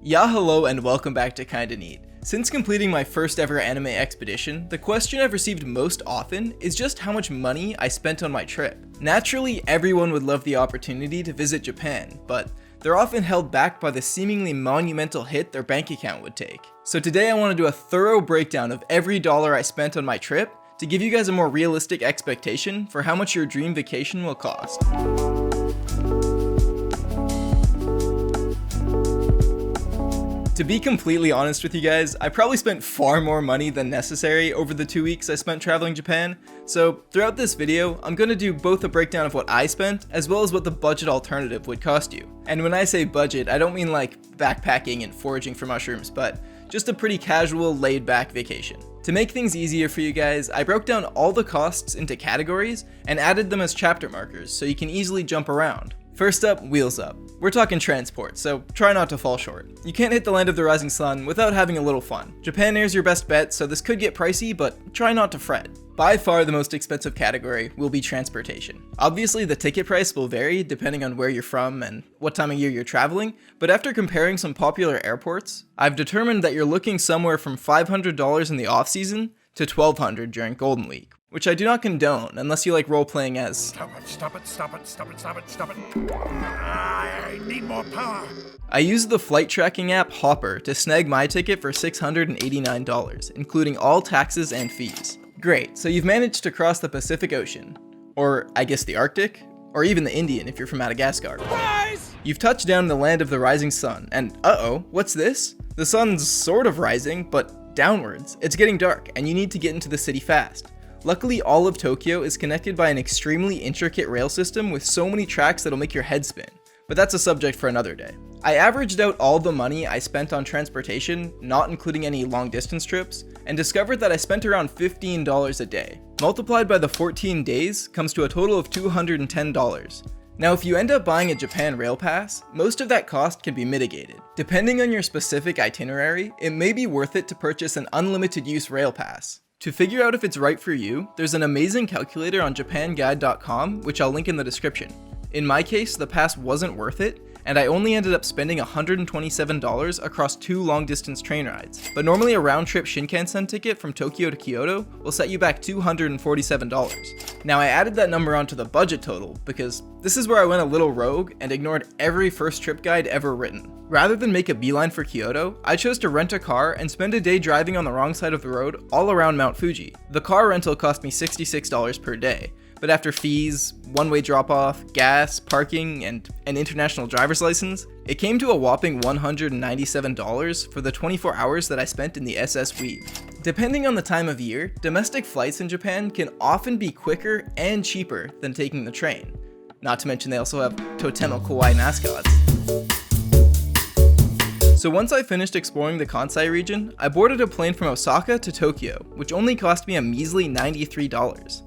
Yeah, hello and welcome back to Kinda Neat. Since completing my first ever anime expedition, the question I've received most often is just how much money I spent on my trip. Naturally, everyone would love the opportunity to visit Japan, but they're often held back by the seemingly monumental hit their bank account would take. So today I want to do a thorough breakdown of every dollar I spent on my trip to give you guys a more realistic expectation for how much your dream vacation will cost. To be completely honest with you guys, I probably spent far more money than necessary over the 2 weeks I spent traveling Japan, so throughout this video, I'm going to do both a breakdown of what I spent, as well as what the budget alternative would cost you. And when I say budget, I don't mean like backpacking and foraging for mushrooms, but just a pretty casual, laid-back vacation. To make things easier for you guys, I broke down all the costs into categories and added them as chapter markers so you can easily jump around. First up, wheels up. We're talking transport, so try not to fall short. You can't hit the land of the rising sun without having a little fun. Japan Air's your best bet, so this could get pricey, but try not to fret. By far the most expensive category will be transportation. Obviously the ticket price will vary depending on where you're from and what time of year you're traveling, but after comparing some popular airports, I've determined that you're looking somewhere from $500 in the off-season to $1,200 during Golden Week, which I do not condone unless you like role-playing as Stop it. I need more power. I used the flight tracking app Hopper to snag my ticket for $689, including all taxes and fees. Great, so you've managed to cross the Pacific Ocean, or I guess the Arctic, or even the Indian if you're from Madagascar. Surprise! You've touched down in the land of the rising sun, and uh-oh, what's this? The sun's sort of rising, but downwards. It's getting dark, and you need to get into the city fast. Luckily, all of Tokyo is connected by an extremely intricate rail system with so many tracks that'll make your head spin, but that's a subject for another day. I averaged out all the money I spent on transportation, not including any long distance trips, and discovered that I spent around $15 a day. Multiplied by the 14 days comes to a total of $210. Now, if you end up buying a Japan Rail Pass, most of that cost can be mitigated. Depending on your specific itinerary, it may be worth it to purchase an unlimited use Rail Pass. To figure out if it's right for you, there's an amazing calculator on japanguide.com, which I'll link in the description. In my case, the pass wasn't worth it, and I only ended up spending $127 across 2 long-distance train rides. But normally a round-trip Shinkansen ticket from Tokyo to Kyoto will set you back $247. Now I added that number onto the budget total because this is where I went a little rogue and ignored every first trip guide ever written. Rather than make a beeline for Kyoto, I chose to rent a car and spend a day driving on the wrong side of the road all around Mount Fuji. The car rental cost me $66 per day, but after fees, one-way drop-off, gas, parking, and an international driver's license, it came to a whopping $197 for the 24 hours that I spent in the SS Weeb. Depending on the time of year, domestic flights in Japan can often be quicker and cheaper than taking the train. Not to mention they also have totemo kawaii mascots. So once I finished exploring the Kansai region, I boarded a plane from Osaka to Tokyo, which only cost me a measly $93.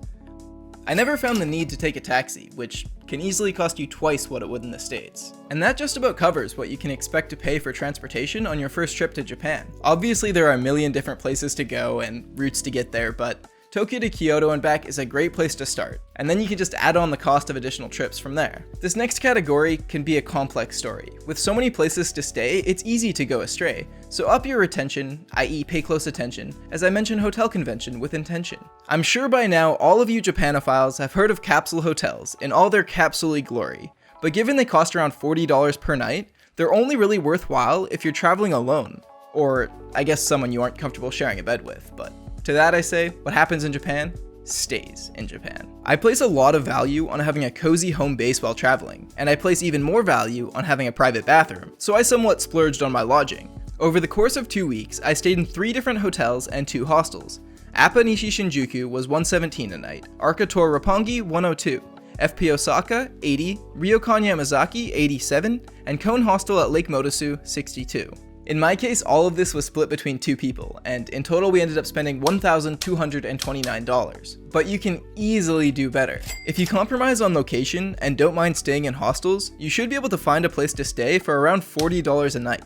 I never found the need to take a taxi, which can easily cost you twice what it would in the States. And that just about covers what you can expect to pay for transportation on your first trip to Japan. Obviously there are a million different places to go and routes to get there, but Tokyo to Kyoto and back is a great place to start, and then you can just add on the cost of additional trips from there. This next category can be a complex story. With so many places to stay, it's easy to go astray, so up your retention, i.e. pay close attention, as I mentioned hotel convention with intention. I'm sure by now all of you Japanophiles have heard of capsule hotels in all their capsule-y glory, but given they cost around $40 per night, they're only really worthwhile if you're traveling alone, or I guess someone you aren't comfortable sharing a bed with, but to that I say, what happens in Japan stays in Japan. I place a lot of value on having a cozy home base while traveling, and I place even more value on having a private bathroom, so I somewhat splurged on my lodging. Over the course of 2 weeks, I stayed in 3 different hotels and 2 hostels. Appa Nishi Shinjuku was $117 a night, Arkator Roppongi $102, FP Osaka $80, Ryokan Yamazaki $87, and Kone Hostel at Lake Motosu $62. In my case, all of this was split between 2 people, and in total we ended up spending $1,229. But you can easily do better. If you compromise on location and don't mind staying in hostels, you should be able to find a place to stay for around $40 a night.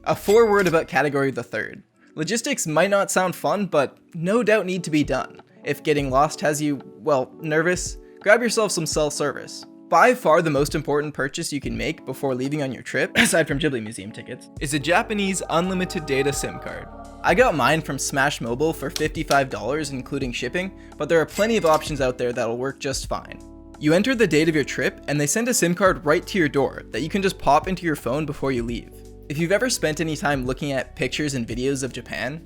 A foreword about category the third. Logistics might not sound fun, but no doubt need to be done. If getting lost has you, well, nervous, grab yourself some cell service. By far the most important purchase you can make before leaving on your trip, aside from Ghibli Museum tickets, is a Japanese unlimited data SIM card. I got mine from Smash Mobile for $55 including shipping, but there are plenty of options out there that'll work just fine. You enter the date of your trip and they send a SIM card right to your door that you can just pop into your phone before you leave. If you've ever spent any time looking at pictures and videos of Japan,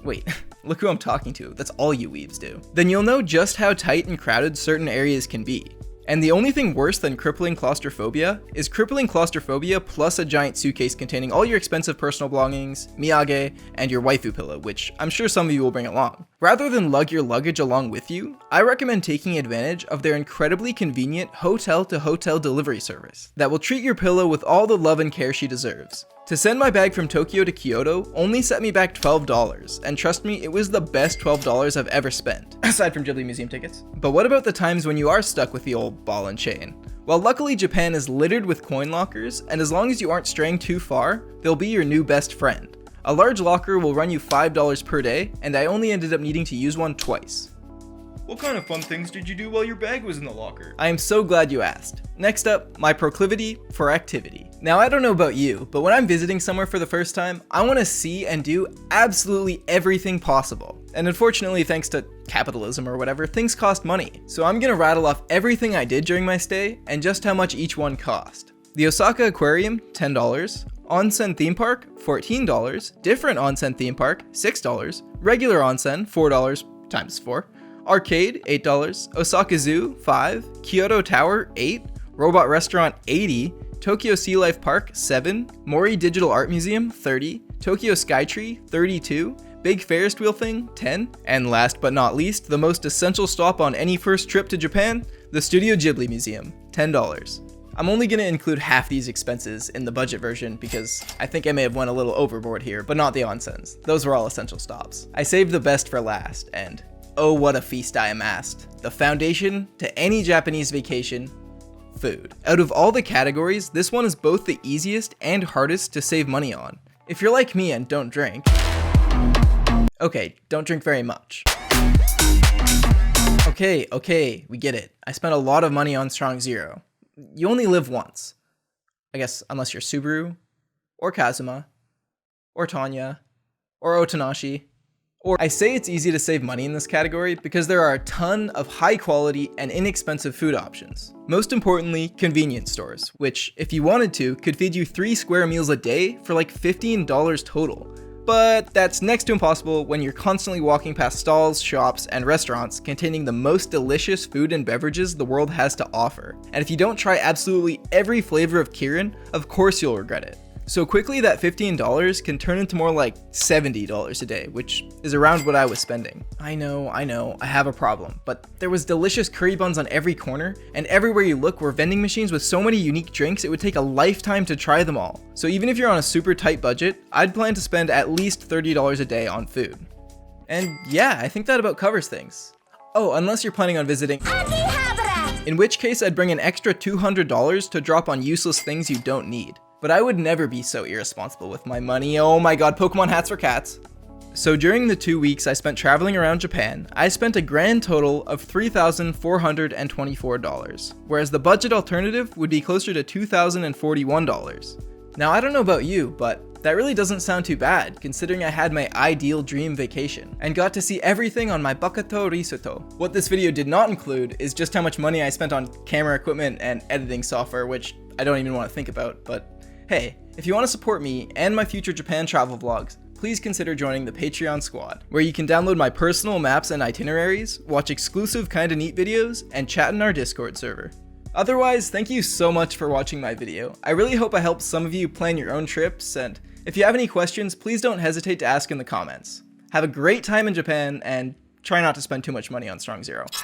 wait, look who I'm talking to, that's all you weebs do, then you'll know just how tight and crowded certain areas can be. And the only thing worse than crippling claustrophobia is crippling claustrophobia plus a giant suitcase containing all your expensive personal belongings, miyage, and your waifu pillow, which I'm sure some of you will bring along. Rather than lug your luggage along with you, I recommend taking advantage of their incredibly convenient hotel-to-hotel delivery service that will treat your pillow with all the love and care she deserves. To send my bag from Tokyo to Kyoto only set me back $12, and trust me, it was the best $12 I've ever spent, aside from Ghibli Museum tickets. But what about the times when you are stuck with the old ball and chain? Well, luckily Japan is littered with coin lockers, and as long as you aren't straying too far, they'll be your new best friend. A large locker will run you $5 per day, and I only ended up needing to use one twice. What kind of fun things did you do while your bag was in the locker? I am so glad you asked. Next up, my proclivity for activity. Now, I don't know about you, but when I'm visiting somewhere for the first time, I want to see and do absolutely everything possible. And unfortunately, thanks to capitalism or whatever, things cost money. So I'm gonna rattle off everything I did during my stay and just how much each one cost. The Osaka Aquarium, $10. Onsen theme park, $14. Different onsen theme park, $6. Regular onsen, $4 times 4. Arcade, $8. Osaka Zoo, $5. Kyoto Tower, $8. Robot Restaurant, $80. Tokyo Sea Life Park, $7. Mori Digital Art Museum, $30. Tokyo Skytree, $32. Big Ferris wheel thing, $10. And last but not least, the most essential stop on any first trip to Japan, the Studio Ghibli Museum, $10. I'm only going to include half these expenses in the budget version because I think I may have went a little overboard here, but not the onsens. Those were all essential stops. I saved the best for last, and oh, what a feast I amassed. The foundation to any Japanese vacation, food. Out of all the categories, this one is both the easiest and hardest to save money on. If you're like me and don't drink, okay, don't drink very much. Okay, we get it. I spent a lot of money on Strong Zero. You only live once. I guess unless you're Subaru, or Kazuma, or Tanya, or Otanashi. Or I say it's easy to save money in this category because there are a ton of high quality and inexpensive food options. Most importantly, convenience stores, which if you wanted to, could feed you 3 square meals a day for like $15 total. But that's next to impossible when you're constantly walking past stalls, shops, and restaurants containing the most delicious food and beverages the world has to offer. And if you don't try absolutely every flavor of Kirin, of course you'll regret it. So quickly that $15 can turn into more like $70 a day, which is around what I was spending. I know, I have a problem, but there was delicious curry buns on every corner, and everywhere you look were vending machines with so many unique drinks it would take a lifetime to try them all. So even if you're on a super tight budget, I'd plan to spend at least $30 a day on food. And yeah, I think that about covers things. Oh, unless you're planning on visiting, in which case I'd bring an extra $200 to drop on useless things you don't need. But I would never be so irresponsible with my money. Oh my god, Pokemon hats for cats. So during the 2 weeks I spent traveling around Japan, I spent a grand total of $3,424, whereas the budget alternative would be closer to $2,041. Now I don't know about you, but that really doesn't sound too bad, considering I had my ideal dream vacation, and got to see everything on my Bakuto Risotto. What this video did not include is just how much money I spent on camera equipment and editing software, which I don't even want to think about, but hey, if you want to support me and my future Japan travel vlogs, please consider joining the Patreon squad, where you can download my personal maps and itineraries, watch exclusive kinda neat videos, and chat in our Discord server. Otherwise, thank you so much for watching my video. I really hope I helped some of you plan your own trips, and if you have any questions, please don't hesitate to ask in the comments. Have a great time in Japan, and try not to spend too much money on Strong Zero.